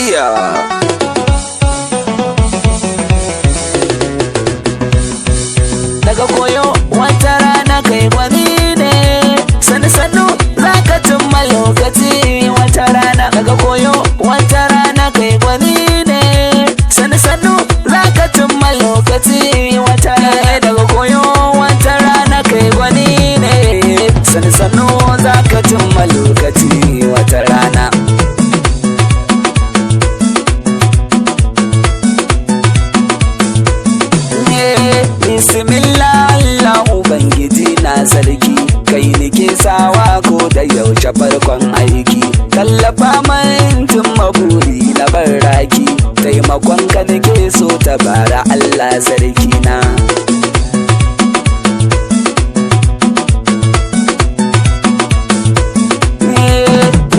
ayya daga koyo wata rana kai gwani ne, sannu sannu za ka cimma lokaci wata rana. Daga koyo wata rana kai gwani ne, sannu sannu za ka cimma lokaci wata rana. Daga koyo wata rana kai gwani ne, sannu sannu za ka cimma lokaci wata rana. Bismillah Allah Ubangiji na sarki, kai nike sawa ko da yaushe farkon aiki. Tallafa min cimma buri na barraki, taimakon ka nike so tabara Allah sarki na.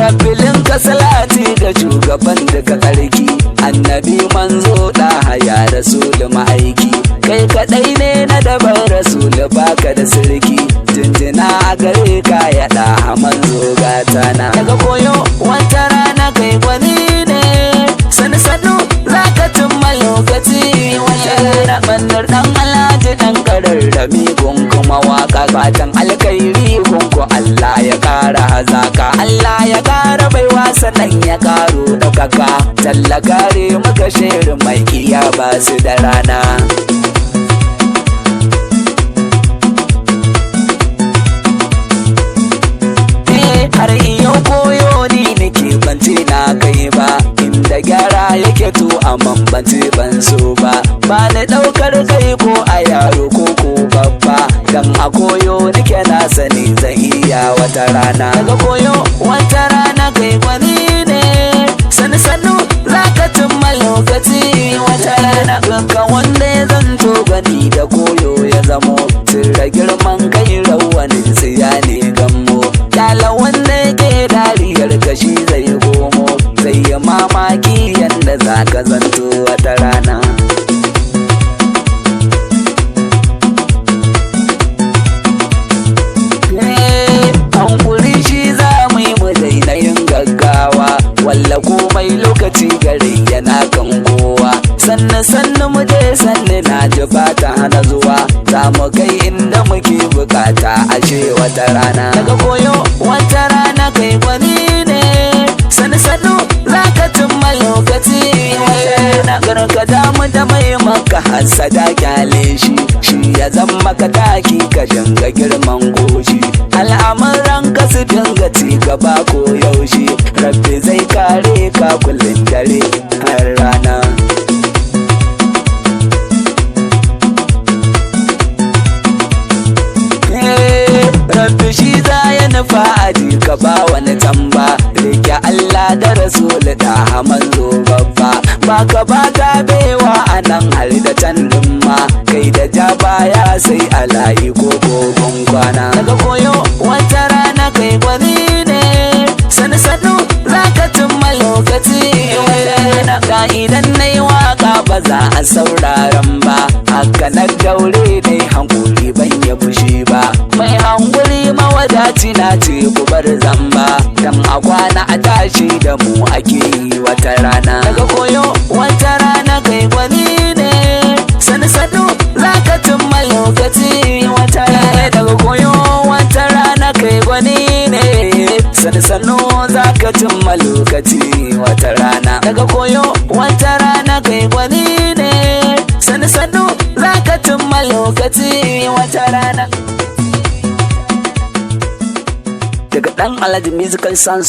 Rabilin ka salati ga shugaban daga tsarki, annabi manzo da haya rasul ma'aiki. Kai kadai ne na daban rasul baka da sirki, jinjina a gare ka ya da manzo gatana. Daga koyo wata rana kai gwani ne, sannu sannu za ka cimma lokaci wata rana. Bandar dan Alhaji dan kararrami kuma waka, fatan alkairi gunku Allah ya kara hazaka, Allah ya kara baiwa sannan ya karo daukaka. Talla kare maka shirin mai iya ba su da rana. Har iyo koyo ni nake bance na kai ba, inda gyara yake to amma bance ban so ba. Ba ni daukar kai ko a yaro ko babba, dan a koyo nake na sani zan iya wata rana. Daga koyo wata rana kai gwani ne, sannu sannu za ka cimma lokaci wata rana. Kanka wanda ya zanto gani da koyo ya zamo, sirra girman kai rawanin siya ne gammo. Kyala wanda yake dariyar kashi zai gomo, zai yi mamaki yanda za ka zanto wata rana. Hankuri shi za mu yi mu daina yin gaggawa, walla komai lokaci gare yana kan kowa. Sannu sannu mu je sannu na ji fata hana zuwa, za mu kai inda muke bukata ashe wata rana. Daga koyo wata rana kai gwani ne, sannu sannu za ka cimma lokaci wata rana. Garka damu da mai maka hasada kyale shi, shi ya zama ka taki ka dinga girman goshi. Al'amuran ka su dinga ci gaba ko yaushe, rabbi zai kare ka kullum dare har rana. Rabbi shi za ya nufa aji ka ba wani tamba, rike Allah da rasul da manzo babba. Ba ka ba ta bewa a nan har da can ma, kai da ja baya sai a layi ko gogon kwana. Daga koyo wata rana kai gwani ne, sannu sannu za ka cimma lokaci wata rana. Da idan na yi waka ba za a sauraron ba, haka na daure ne hankuli ban ya fushi ba. Mai hankuli mawadaci na ce ku bar zamba, dan a kwana a tashi da mu ake yi wata rana. Daga koyo wata rana kai gwani ne, sannu sannu za ka cimma lokaci wata rana. Daga koyo wata rana kai gwani ne, sannu sannu za ka cimma lokaci wata rana. Daga koyo wata rana kai gwani ne, sannu sannu za ka cimma lokaci wata rana. Daga dan Alhaji Musical Sound